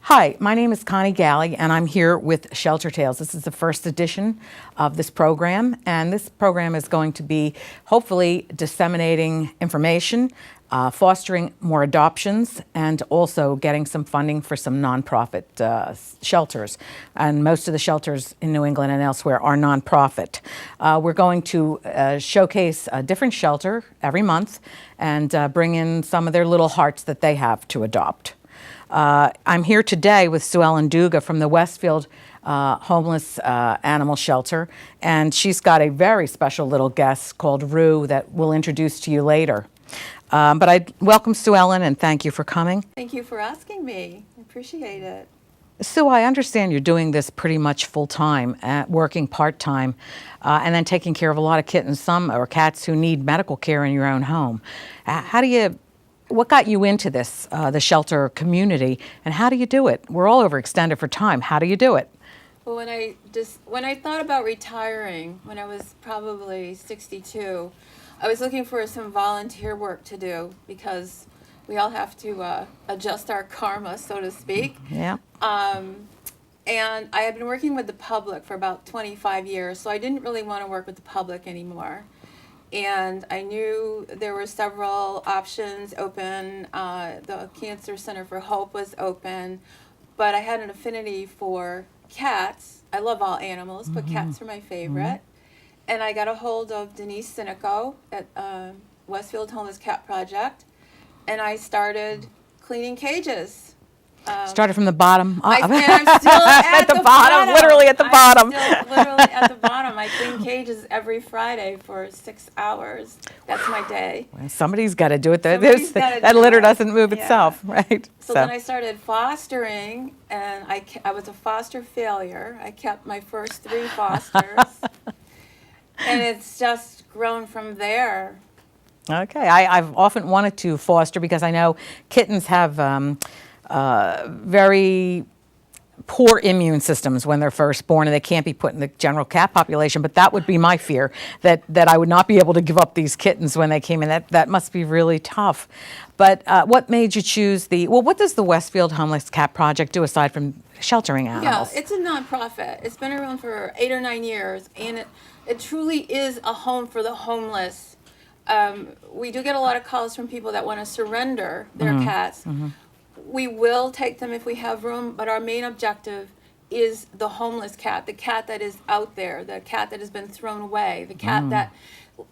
Hi, my name is Connie Galley, and I'm here with Shelter Tales. This is the first edition of this program, and this program is going to be hopefully disseminating information, fostering more adoptions, and also getting some funding for some nonprofit shelters. And most of the shelters in New England and elsewhere are nonprofit. We're going to showcase a different shelter every month and bring in some of their little hearts that they have to adopt. I'm here today with Sue Ellen Duga from the Westfield Homeless Animal Shelter, and she's got a very special little guest called Rue that we'll introduce to you later. But I welcome Sue Ellen and thank you for coming. Thank you for asking me. I appreciate it. Sue, I understand you're doing this pretty much full-time, working part-time, and then taking care of a lot of kittens, some or cats who need medical care in your own home. What got you into this, the shelter community, and how do you do it? We're all overextended for time. How do you do it? Well, when I thought about retiring, when I was probably 62, I was looking for some volunteer work to do because we all have to adjust our karma, so to speak. Yeah. And I had been working with the public for about 25 years, so I didn't really want to work with the public anymore. And I knew there were several options open. The Cancer Center for Hope was open, but I had an affinity for cats. I love all animals, but cats are my favorite. And I got a hold of Denise Sinico at Westfield Homeless Cat Project, and I started cleaning cages. Started from the bottom. I'm still at the bottom. Literally at the bottom. I'm still literally at the bottom. I clean cages every Friday for 6 hours. That's my day. Well, somebody's got to do it. That do litter it. doesn't move Yeah. itself, right? So then I started fostering, and I was a foster failure. I kept my first 3 fosters, and it's just grown from there. Okay. I've often wanted to foster because I know kittens have very poor immune systems when they're first born, and they can't be put in the general cat population. But that would be my fear, that I would not be able to give up these kittens when they came in. That must be really tough. But what made you choose what does the Westfield Homeless Cat Project do aside from sheltering animals? Yeah, it's a nonprofit. It's been around for 8 or 9 years, and it truly is a home for the homeless. We do get a lot of calls from people that want to surrender their cats. We will take them if we have room, but our main objective is the homeless cat, the cat that is out there, the cat that has been thrown away, the cat that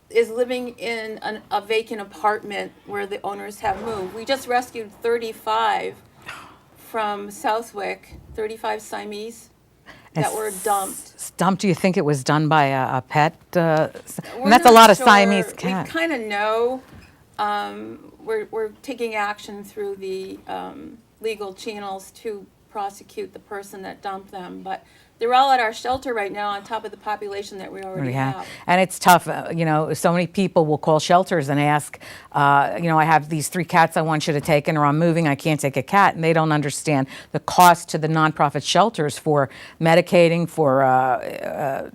is living in a vacant apartment where the owners have moved. We just rescued 35 from Southwick, 35 Siamese that were dumped. Dumped? Do you think it was done by a pet? And We're that's a not lot of sure. Siamese cats. We kind of know. We're taking action through the legal channels to prosecute the person that dumped them, but they're all at our shelter right now on top of the population that we already have. And it's tough. So many people will call shelters and ask, I have these 3 cats I want you to take in, or I'm moving, I can't take a cat. And they don't understand the cost to the nonprofit shelters for medicating, for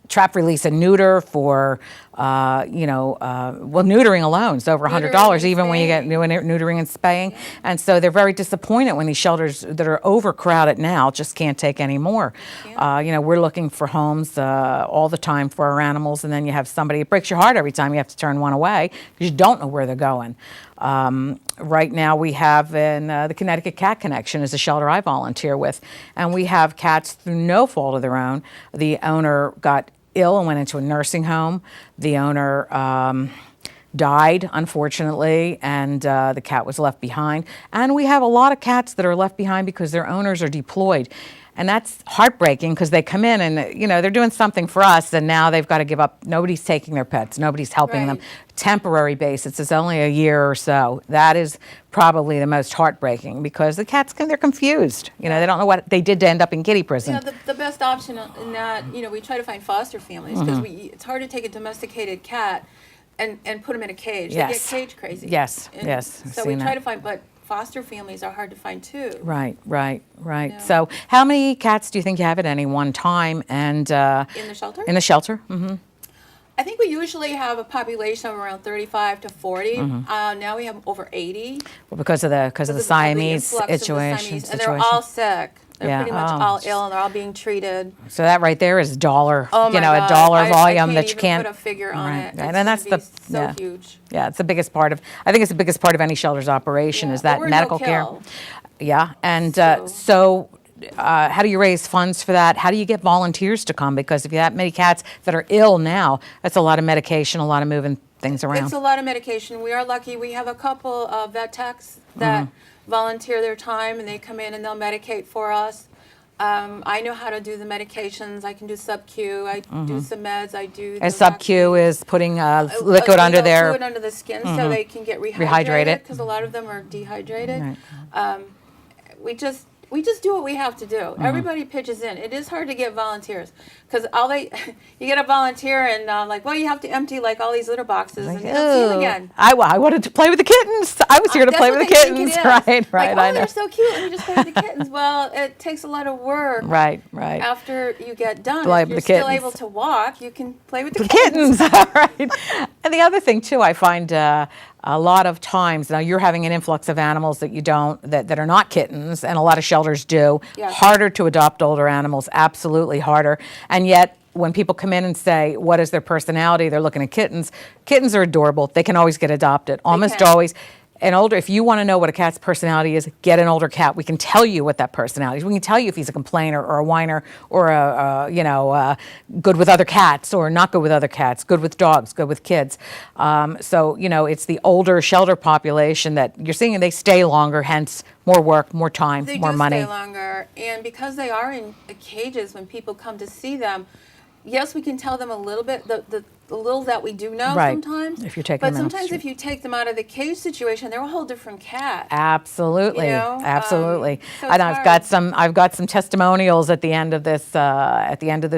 trap, release, and neuter, for, neutering alone is over $100, even when you get neutering and spaying. And so they're very disappointed when these shelters that are overcrowded now just can't take any more. We're looking for homes all the time for our animals, and then you have somebody, it breaks your heart every time you have to turn one away because you don't know where they're going. Right now we have the Connecticut Cat Connection is a shelter I volunteer with, and we have cats through no fault of their own. The owner got ill and went into a nursing home. The owner died, unfortunately, and the cat was left behind. And we have a lot of cats that are left behind because their owners are deployed. And that's heartbreaking because they come in and, they're doing something for us, and now they've got to give up. Nobody's taking their pets. Nobody's helping them. Temporary basis. It's only a year or so. That is probably the most heartbreaking because the cats, they're confused. They don't know what they did to end up in kitty prison. The best option in that, we try to find foster families because it's hard to take a domesticated cat and put them in a cage. Yes. They get cage crazy. Yes. So we try to find, but foster families are hard to find too. Right. So how many cats do you think you have at any one time? And in the shelter? In the shelter? I think we usually have a population of around 35 to 40. Now we have over 80. Well, because of the Siamese influx of the situation. Siamese, and they're all sick. They're Yeah. pretty much Oh. all ill, and they're all being treated. So that right there is dollar, Oh my a God. dollar I volume can't that you even can't put a figure on right, it. right. It's And that's gonna the be so yeah. huge. Yeah, it's the biggest part of. I think it's the biggest part of any shelter's operation Yeah, is but that we're medical care. no-kill. Yeah, and So- how do you raise funds for that? How do you get volunteers to come? Because if you have that many cats that are ill now, that's a lot of medication, a lot of moving things around. It's a lot of medication. We are lucky. We have a couple of vet techs that volunteer their time, and they come in and they'll medicate for us. I know how to do the medications. I can do sub-Q. I do some meds. I do the And sub-Q vaccines. is putting liquid under their. fluid under the skin so they can get Rehydrated. rehydrated because a lot of them are dehydrated. We just do what we have to do. Everybody pitches in. It is hard to get volunteers because you get a volunteer and well, you have to empty like all these litter boxes and you don't see them again. I wanted to play with the kittens. I was here to That's play what with the they think it kittens. is. Right, Like, I oh, know. they're so cute. Let me just play with the kittens. Well, it takes a lot of work. Right. After you get done, Play if with you're the still kittens. able to walk, you can play with the Kittens, all right. And the other thing too, I find a lot of times now you're having an influx of animals that you don't that are not kittens, and a lot of shelters do. Yes. Harder to adopt older animals, absolutely harder. And yet, when people come in and say, "What is their personality?" They're looking at kittens. Kittens are adorable. They can always get adopted. Almost can. always. If you want to know what a cat's personality is, get an older cat. We can tell you what that personality is. We can tell you if he's a complainer or a whiner or good with other cats or not good with other cats, good with dogs, good with kids. It's the older shelter population that you're seeing, and they stay longer, hence more work, more time, They more do money. stay longer, and because they are in cages when people come to see them, yes, we can tell them a little bit, the little that we do know Right. sometimes. If you're taking but them out the sometimes street. if you take them out of the cage situation, they're a whole different cat. Absolutely, You know, absolutely. so And it's I've got some testimonials at the end of this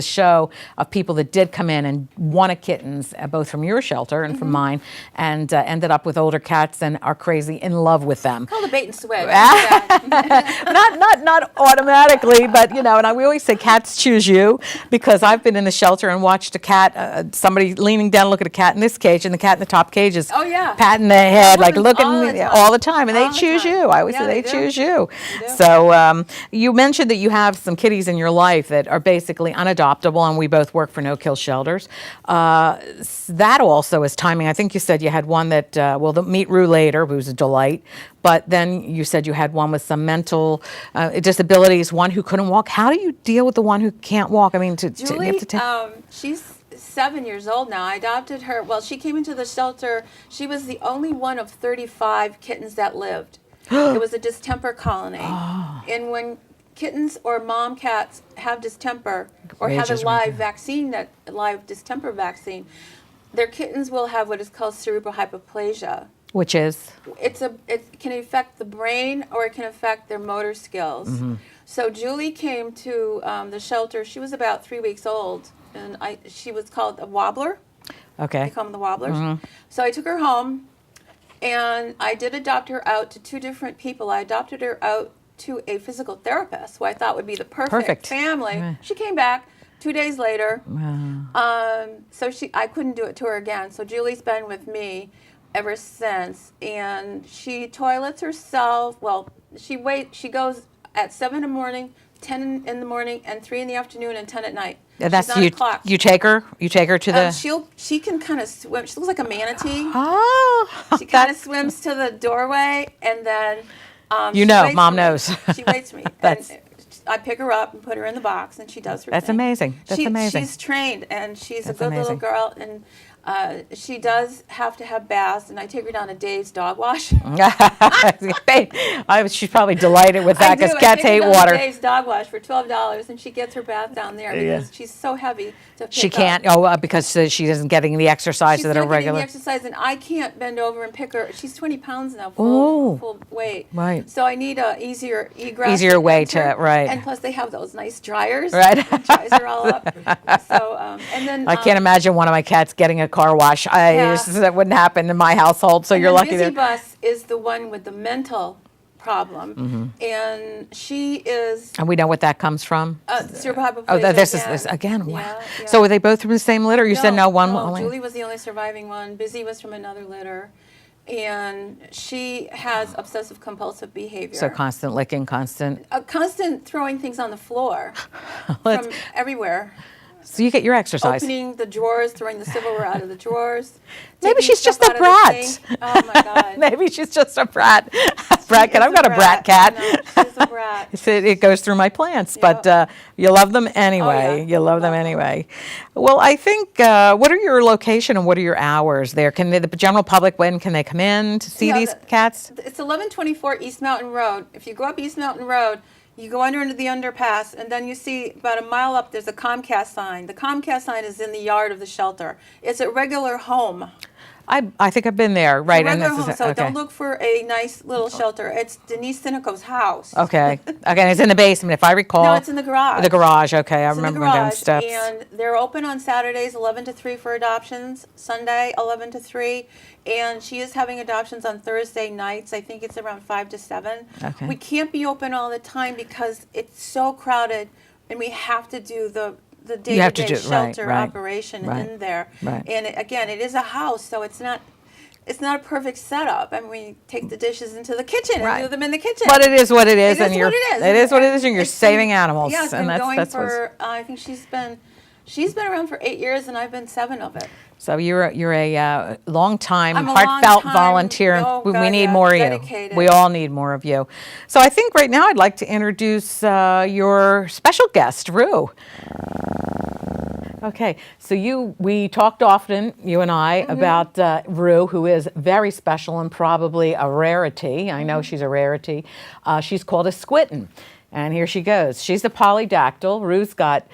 show of people that did come in and wanted kittens, both from your shelter and from mine, and ended up with older cats and are crazy in love with them. Called a bait and switch. Not automatically, but and we always say cats choose you, because I've been in the shelter and watched a cat, somebody leaning down, look at a cat in this cage, and the cat in the top cage is Oh, yeah. patting their head, like happens looking all the time. all the time, and they All the choose time. you. I always Yeah, say they they do. choose you. They do. So you mentioned that you have some kitties in your life that are basically unadoptable, and we both work for no-kill shelters. That also is timing. I think you said you had one that they'll meet Rue later, who's a delight. But then you said you had one with some mental disabilities, one who couldn't walk. How do you deal with the one who can't walk? I mean, you Julie, have to take. she's 7 years old now. I adopted her. Well, she came into the shelter. She was the only one of 35 kittens that lived. It was a distemper colony. And when kittens or mom cats have distemper or have a Rages right live distemper vaccine, their kittens will have what is called cerebral hypoplasia. Which is? It can affect the brain or it can affect their motor skills. So Julie came to the shelter. She was about 3 weeks old, and she was called a wobbler. Okay. They call them the wobblers. So I took her home, and I did adopt her out to two different people. I adopted her out to a physical therapist, who I thought would be the perfect family. Right. She came back 2 days later. So I couldn't do it to her again. So Julie's been with me ever since, and she toilets herself. Well, she goes at 7 in the morning, 10 in the morning, and 3 in the afternoon, and 10 at night. And that's She's on a clock. you take her to the. She can kind of swim. She looks like a manatee. Oh, She kind of swims to the doorway, and then You she know, waits Mom for me. knows. She waits for me. That's- And I pick her up and put her in the box, and she does her That's thing. amazing. That's amazing. She's trained, and she's That's a good amazing. little girl, and she does have to have baths, and I take her down to Dave's dog wash. She's probably delighted with that I do. because I cats take her hate down to water. Dave's dog wash for $12, and she gets her bath down there because she's so heavy to pick She up. can't. because she isn't getting the exercise She's that not are getting regular. the exercise, and I can't bend over and pick her. She's 20 pounds now, Ooh. full weight. Right. So I need a easier egress. Easier way enter. to- right. And plus, they have those nice dryers. Right. It dries her all up. So and then I can't imagine one of my cats getting a car wash. Yeah. That wouldn't happen in my household. So and you're then lucky. Busy Bus is the one with the mental problem. And she is And we know what that comes from? cerebral hypoplasia. Oh, this again. is again. Wow. Yeah, yeah. So were they both from the same litter? You said no, one only. Julie was the only surviving one. Busy was from another litter. And she has obsessive compulsive behavior. So constant licking, constant. Constant throwing things on the floor from everywhere. So you get your exercise. Opening the drawers, throwing the silverware out of the drawers. Maybe taking she's stuff just a out of the brat. sink. Oh my God. Maybe she's just a brat. Brat cat. She I've is got a brat cat. No, she's a brat. It goes through my plants, but you love them anyway. Oh, yeah. You love them anyway. Well, I think, what are your location and what are your hours there? Can the general public, when can they come in to see these cats? It's 1124 East Mountain Road. If you go up East Mountain Road, you go under the underpass, and then you see about a mile up, there's a Comcast sign. The Comcast sign is in the yard of the shelter. It's a regular home. I think I've been there, right? Regular this home, is, so okay. don't look for a nice little shelter. It's Denise Sinico's house. Okay. Again, it's in the basement, if I recall. No, it's in the garage. The garage, okay. I It's in the remember going down the garage, steps. and they're open on Saturdays 11 to 3 for adoptions, Sunday 11 to 3, and she is having adoptions on Thursday nights. I think it's around 5 to 7. Okay. We can't be open all the time because it's so crowded, and we have to do the have to day-to-day do- right, shelter right, operation right, in there. right. And again, it is a house, so it's not a perfect setup. I mean, we take the dishes into the kitchen Right. and do them in the kitchen. But it is what it is, It is and you're. what it is. It is what it is, and you're It's saving been- animals, Yeah, it's and been going that's what's. for. I think she's been around for 8 years, and I've been 7 of it. So you're a long time, I'm a heartfelt long-time- volunteer. oh, we God, need yeah, more of dedicated. you. We all need more of you. So I think right now I'd like to introduce your special guest, Rue. Okay, so we talked often, you and I, about Rue, who is very special and probably a rarity. I know she's a rarity. She's called a squitten. And here she goes. She's a polydactyl. Rue's got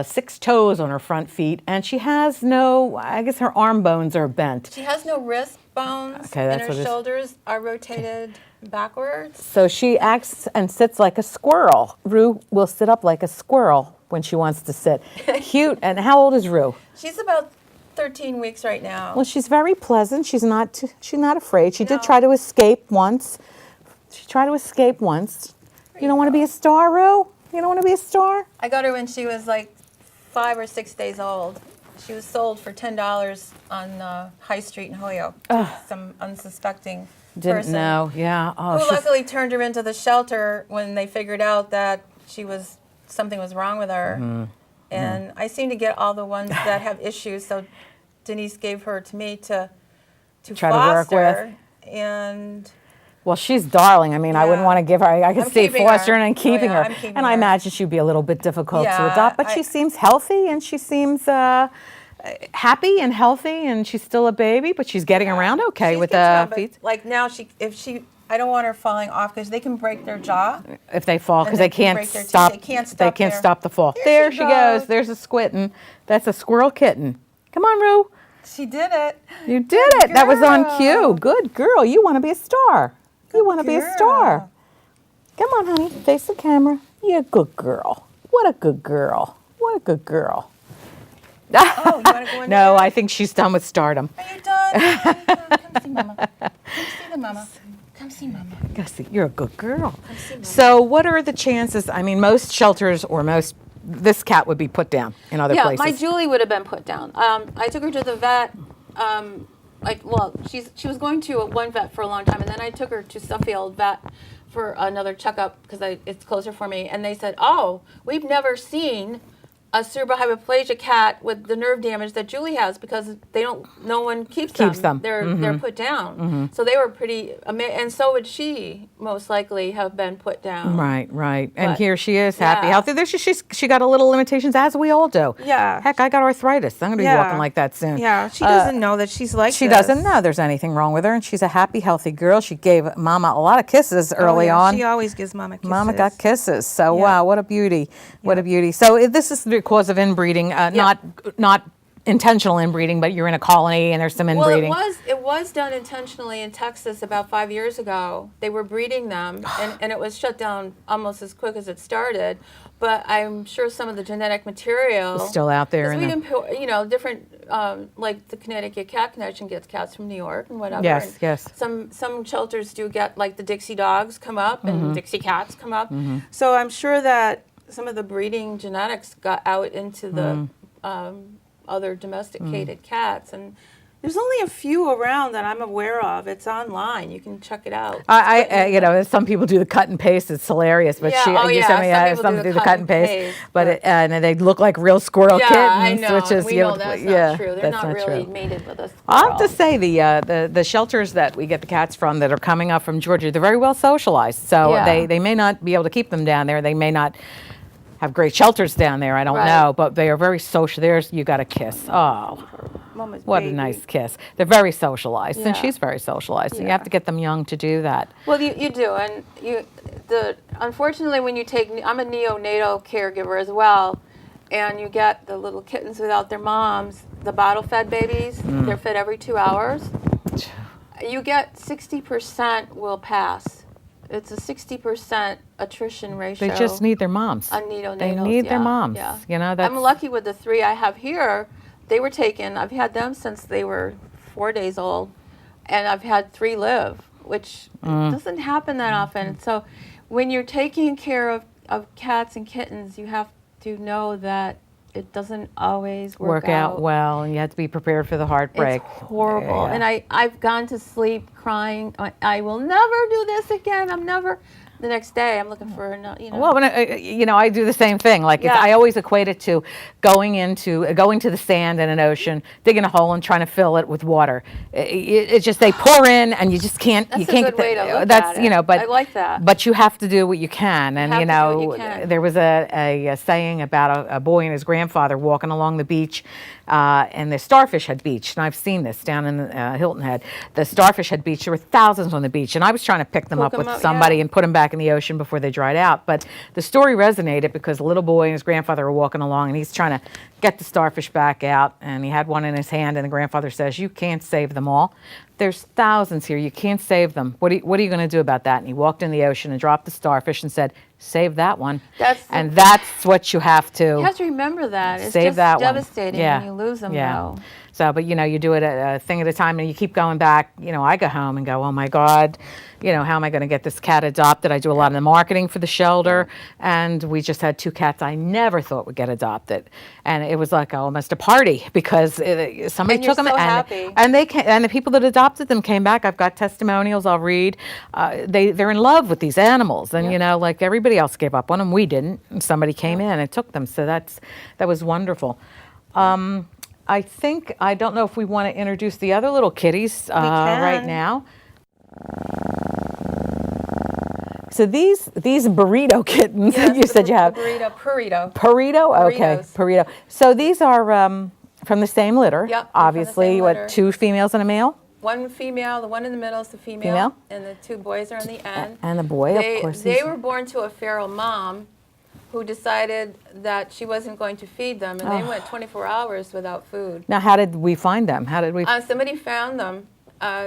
6 toes on her front feet, and she has I guess her arm bones are bent. She has no wrist bones, Okay, and that's her what it is. shoulders are rotated backwards. So she acts and sits like a squirrel. Rue will sit up like a squirrel when she wants to sit. Cute. And how old is Rue? She's about 13 weeks right now. Well, she's very pleasant. She's not afraid. She did No. try to escape once. You don't want to be a star, Rue? You don't want to be a star? I got her when she was like 5 or 6 days old. She was sold for $10 on High Street in Holyoke to some unsuspecting Didn't person. know. Yeah. Oh, Who she's- luckily turned her into the shelter when they figured out that something was wrong with her. Mm-hmm. And I seem to get all the ones that have issues, so Denise gave her to me to Try to work foster. And Well, she's darling. I mean, I wouldn't Yeah. want to give her. I could I'm see keeping fostering her. and keeping Oh, yeah, her. I'm keeping And I her. imagine she'd be a little bit difficult to Yeah, adopt, but she seems healthy and she seems happy and healthy, and she's still a baby, but she's getting around okay she with gets around, but, feet. like now, I don't want her falling off because they can break their jaw. If they fall, because And they they can can't break their teeth. stop. They can't They stop can't their- stop the fall. There There she she goes. goes. There's a squitten. That's a squirrel kitten. Come on, Rue. She did it. You did it. That was on girl. cue. Good girl. You want to be a star. You want to be a star. girl. Come on, honey. Face the camera. You're a good girl. What a good girl. What a good girl. Oh, you want to go in No, there? I think she's done with stardom. Are you done? Come see Mama. Come see the Mama. Come see Mama. Gussie, you're a good girl. So what are the chances? I mean, most shelters or this cat would be put down in other Yeah, places. my Julie would have been put down. I took her to the vet. She was going to one vet for a long time, and then I took her to Suffield Vet for another checkup because it's closer for me. And they said, "Oh, we've never seen a cerebral hypoplasia cat with the nerve damage that Julie has because no one keeps them. They're put down." So they were pretty, and so would she most likely have been put down. Right. And But- here she is, happy, Yeah. healthy. She got a little limitations, as we all do. Yeah. Heck, I got arthritis. I'm going to be Yeah. walking like that soon. Yeah, she doesn't know that she's like She this. doesn't know there's anything wrong with her, and she's a happy, healthy girl. She gave Mama a lot of kisses early on. She always gives Mama kisses. Mama got kisses. So Yeah. wow, what a beauty! What a beauty. So this is because of inbreeding, not intentional inbreeding, but you're in a colony and there's some Well, inbreeding. it was done intentionally in Texas about 5 years ago. They were breeding them, and it was shut down almost as quick as it started. But I'm sure some of the genetic material It's still out there. 'cause we import, different, like the Connecticut Cat Connection gets cats from New York and whatever. Yes, and yes. Some shelters do get, like, the Dixie dogs come up and Dixie cats come up. So I'm sure that some of the breeding genetics got out into the other domesticated cats, and there's only a few around that I'm aware of. It's online. You can check it out. Some people do the cut and paste. It's hilarious. But Yeah, you sent me some people do the cut and paste. but and they look like real squirrel yeah, kittens, I know. which is we know that's not true. They're that's not really true. mated with us. I'll have to say the shelters that we get the cats from that are coming up from Georgia, they're very well socialized. So Yeah. they may not be able to keep them down there. They may not have great shelters down there. I don't Right. know, but they are very social. There's you got a kiss. Oh, Mama's what a baby. nice kiss. They're very socialized, and Yeah. she's very socialized. And you Yeah. have to get them young to do that. Well, you do, and unfortunately when you take, I'm a neonatal caregiver as well, and you get the little kittens without their moms, the bottle-fed babies. They're fed every 2 hours. You get 60% will pass. It's a 60% attrition ratio. They just need their moms. On neonatals, They need their yeah, moms. yeah. That's, I'm lucky with the 3 I have here. They were taken. I've had them since they were 4 days old, and I've had 3 live, which doesn't happen that often. So when you're taking care of cats and kittens, you have to know that it doesn't always work out well, and you have to be prepared for the heartbreak. It's horrible. Yeah. And I've gone to sleep crying. I will never do this again. I'm never. The next day, I'm looking for Well, when I do the same thing. Like Yeah. I always equate it to going to the sand in an ocean, digging a hole and trying to fill it with water. It's just they pour in, and you just can't. That's you a can't good get way to look that's at it. But I like that. But you have to do what you can, and have to do what you can. there was a saying about a boy and his grandfather walking along the beach, and the Starfish Head Beach. And I've seen this down in Hilton Head. The Starfish Head Beach. There were thousands on the beach, and I was trying to pick them Hook up 'em with up, somebody yeah. and put them back in the ocean before they dried out. But the story resonated because the little boy and his grandfather were walking along, and he's trying to get the starfish back out, and he had one in his hand, and the grandfather says, "You can't save them all. There's thousands here. You can't save them. What are you going to do about that?" And he walked in the ocean and dropped the starfish and said, "Save that one." And that's what you have to. You have to remember that. It's Save just that one. devastating Yeah. when you lose them, Yeah. though. So, but you do it a thing at a time, and you keep going back. I go home and go, "Oh my God, how am I going to get this cat adopted?" I do a lot of the marketing for the shelter, and we just had 2 cats I never thought would get adopted, and it was like almost a party because somebody And took you're them, so happy. and the people that adopted them came back. I've got testimonials I'll read. They're in love with these animals, and like everybody else gave up on them, we didn't. And somebody came in and took them, so that was wonderful. I don't know if we want to introduce the other little kitties right now. So these burrito kittens, Yes, you said you have. Burrito. Burrito? Okay, Burritos. burrito. So these are from the same litter. Yep, they're from the obviously. same litter. What, 2 females and a male? One female, the one in the middle is the female, Female? and the 2 boys are on the end. And the boy, of course. They were born to a feral mom who decided that she wasn't going to feed them, and they went 24 hours without food. Now, how did we find them? How did we? Somebody found them.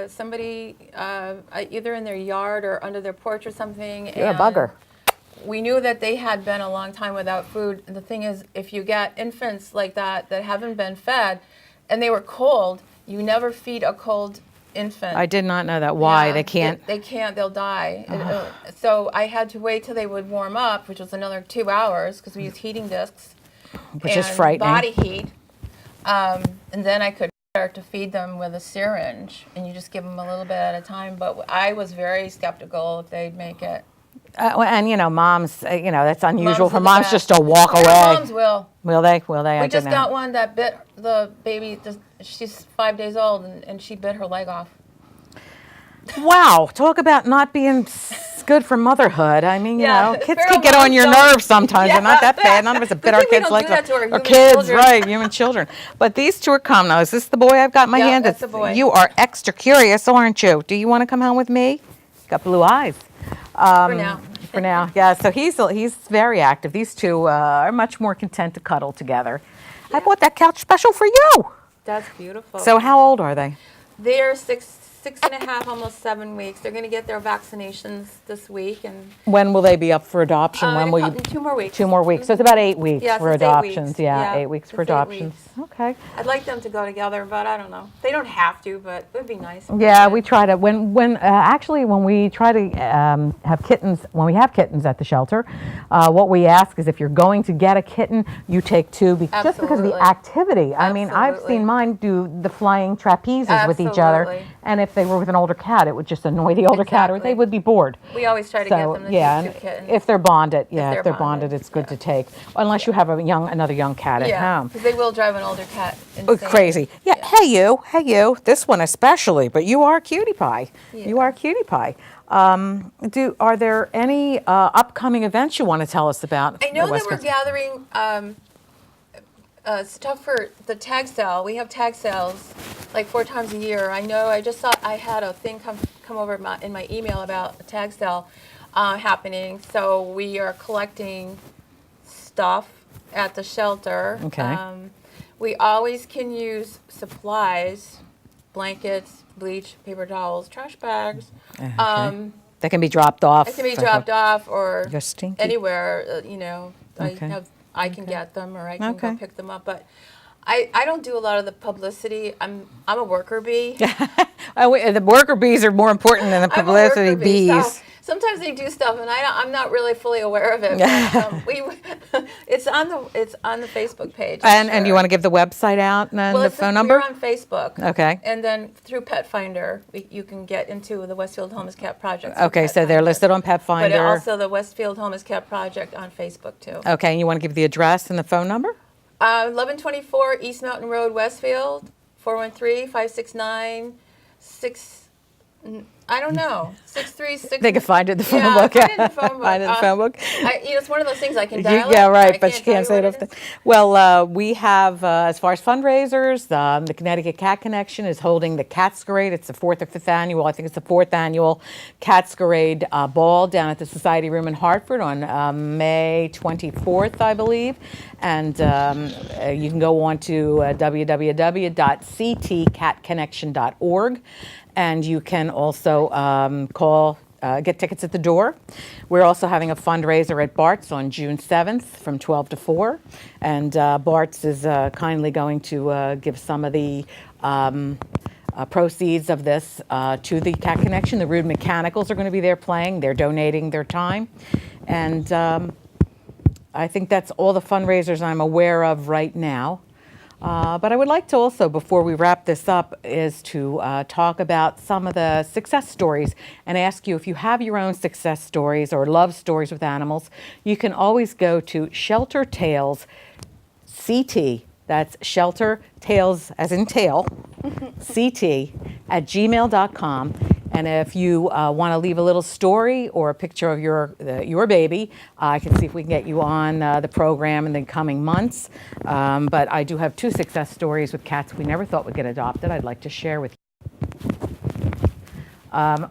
Somebody either in their yard or under their porch or something. You're a and bugger. We knew that they had been a long time without food. The thing is, if you get infants like that haven't been fed, and they were cold, you never feed a cold infant. I did not know that. Why? Yeah, They can't? They can't. They'll die. So I had to wait till they would warm up, which was another 2 hours because we used heating discs. Which is and frightening. Body heat. And then I could start to feed them with a syringe, and you just give them a little bit at a time. But I was very skeptical if they'd make it. And moms, that's unusual Moms for are the moms best. just to walk Our away. moms will. Will they? Will they? We just got one that bit the baby. She's 5 days old, and she bit her leg off. Wow, talk about not being good for motherhood. I mean, Yeah, kids feral can get on moms your don't- nerves sometimes. They're not that bad. None of us have bit Good our thing we kids don't like do that to our our human kids, children. right? Human children. But these 2 are come now. Is this the boy I've got in my Yeah, hand? that's the boy. You are extra curious, aren't you? Do you want to come home with me? Got blue eyes. For now. For now, yeah. So he's very active. These 2 are much more content to cuddle together. I bought that couch special for you. That's beautiful. So how old are they? They're 6.5, almost 7 weeks. They're going to get their vaccinations this week, and When will they be up for adoption? When will you? in 2 more weeks. 2 more weeks. So it's about 8 weeks Yes, for it's 8 adoptions. weeks. Yeah, Yeah, 8 weeks for it's 8 adoptions. weeks. Okay. I'd like them to go together, but I don't know. They don't have to, but it would be nice. if they Yeah, did. we try to actually when we try to have kittens, when we have kittens at the shelter, what we ask is if you're going to get a kitten, you take 2 just because of the Absolutely. activity. I mean, I've Absolutely. seen mine do the flying trapezes with each other, Absolutely. and if they were with an older cat, it would just annoy the older cat, or Exactly. they would be bored. We always try to get them to yeah, take 2 and kittens. if they're bonded, they're if they're bonded, bonded, it's good yeah. to take, unless you have another young cat at Yeah, home. because they will drive an older cat Oh, insane. crazy. Yeah. Hey you, this one especially, but you are cutie pie. You Yeah. are cutie pie. Are there any upcoming events you want to tell us about? I know at that West we're Coast? gathering stuff for the tag sale. We have tag sales like 4 times a year. I know. I just saw I had a thing come over in my email about a tag sale happening. So we are collecting stuff at the shelter. Okay. We always can use supplies, blankets, bleach, paper towels, trash bags. They can be dropped off. It can be dropped off or You're stinky. anywhere. Okay. I can get them or I can Okay. go pick them up. But I don't do a lot of the publicity. I'm a worker bee. The worker bees are more important than the I'm a worker publicity bee, so bees. sometimes they do stuff, and I'm not really fully aware of it. But, it's on the Facebook page. And you want to give the website out and then the phone number? We're on Facebook. Okay. And then through Pet Finder, you can get into the Westfield Homeless Cat Project. Okay, so they're listed on Pet But Finder. also the Westfield Homeless Cat Project on Facebook too. Okay, and you want to give the address and the phone number? 1124 East Mountain Road, Westfield, 413-569-6. I don't know. 636. They can find it in the phone Yeah, book. find it in the phone book. Find it in the phone book. It's one of those things I can dial Yeah, it, right, I but you can't say tell it you over what the. is. Well, we have, as far as fundraisers, the Connecticut Cat Connection is holding the Catscarade. It's the 4th or 5th annual, I think it's the 4th annual Catscarade ball down at the Society Room in Hartford on May 24th, I believe. And you can go on to www.ctcatconnection.org. And you can also get tickets at the door. We're also having a fundraiser at Bart's on June 7th from 12 to 4. And Bart's is kindly going to give some of the proceeds of this to the Cat Connection. The Rude Mechanicals are going to be there playing. They're donating their time. And I think that's all the fundraisers I'm aware of right now. But I would like to also, before we wrap this up, is to talk about some of the success stories and ask you if you have your own success stories or love stories with animals, you can always go to Shelter Tales CT. That's Shelter Tales, as in tail, CT at gmail.com. And if you want to leave a little story or a picture of your baby, I can see if we can get you on the program in the coming months. But I do have 2 success stories with cats we never thought would get adopted I'd like to share with you.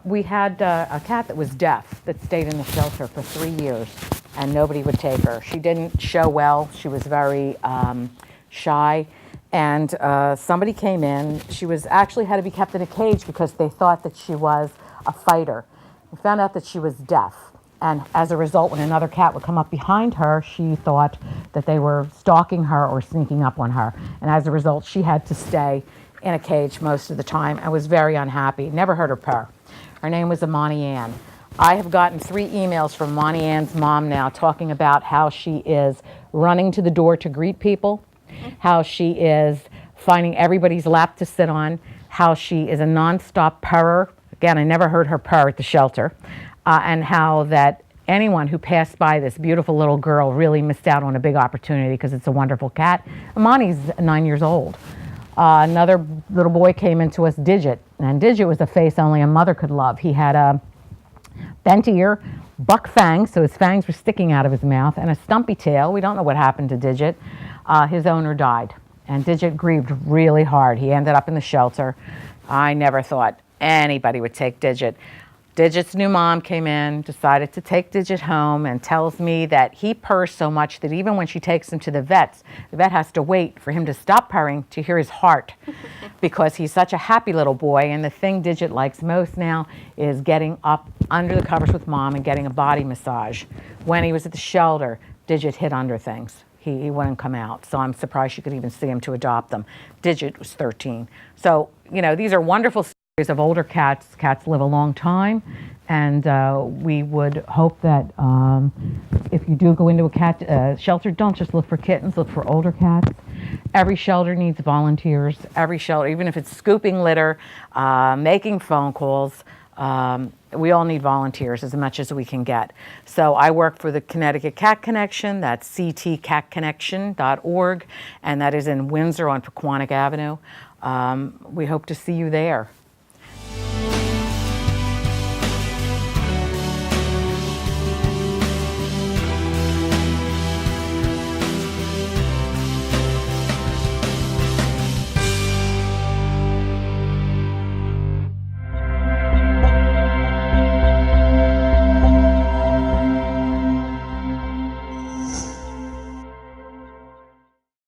We had a cat that was deaf that stayed in the shelter for 3 years, and nobody would take her. She didn't show well. She was very shy. And somebody came in. She was actually had to be kept in a cage because they thought that she was a fighter. We found out that she was deaf. And as a result, when another cat would come up behind her, she thought that they were stalking her or sneaking up on her. And as a result, she had to stay in a cage most of the time and was very unhappy. Never heard her purr. Her name was Amani Ann. I have gotten 3 emails from Amani Ann's mom now talking about how she is running to the door to greet people, how she is finding everybody's lap to sit on, how she is a nonstop purrer. Again, I never heard her purr at the shelter. And how that anyone who passed by this beautiful little girl really missed out on a big opportunity because it's a wonderful cat. Amani's 9 years old. Another little boy came into us, Digit. And Digit was a face only a mother could love. He had a bent ear, buck fangs, so his fangs were sticking out of his mouth, and a stumpy tail. We don't know what happened to Digit. His owner died, and Digit grieved really hard. He ended up in the shelter. I never thought anybody would take Digit. Digit's new mom came in, decided to take Digit home, and tells me that he purrs so much that even when she takes him to the vet has to wait for him to stop purring to hear his heart because he's such a happy little boy. And the thing Digit likes most now is getting up under the covers with mom and getting a body massage. When he was at the shelter, Digit hid under things. He wouldn't come out, so I'm surprised you could even see him to adopt them. Digit was 13. So, you know, these are wonderful stories of older cats. Cats live a long time, and we would hope that if you do go into a cat shelter, don't just look for kittens, look for older cats. Every shelter needs volunteers. Every shelter, even if it's scooping litter, making phone calls, we all need volunteers as much as we can get. So I work for the Connecticut Cat Connection. That's ctcatconnection.org, and that is in Windsor on Pequannock Avenue. We hope to see you there.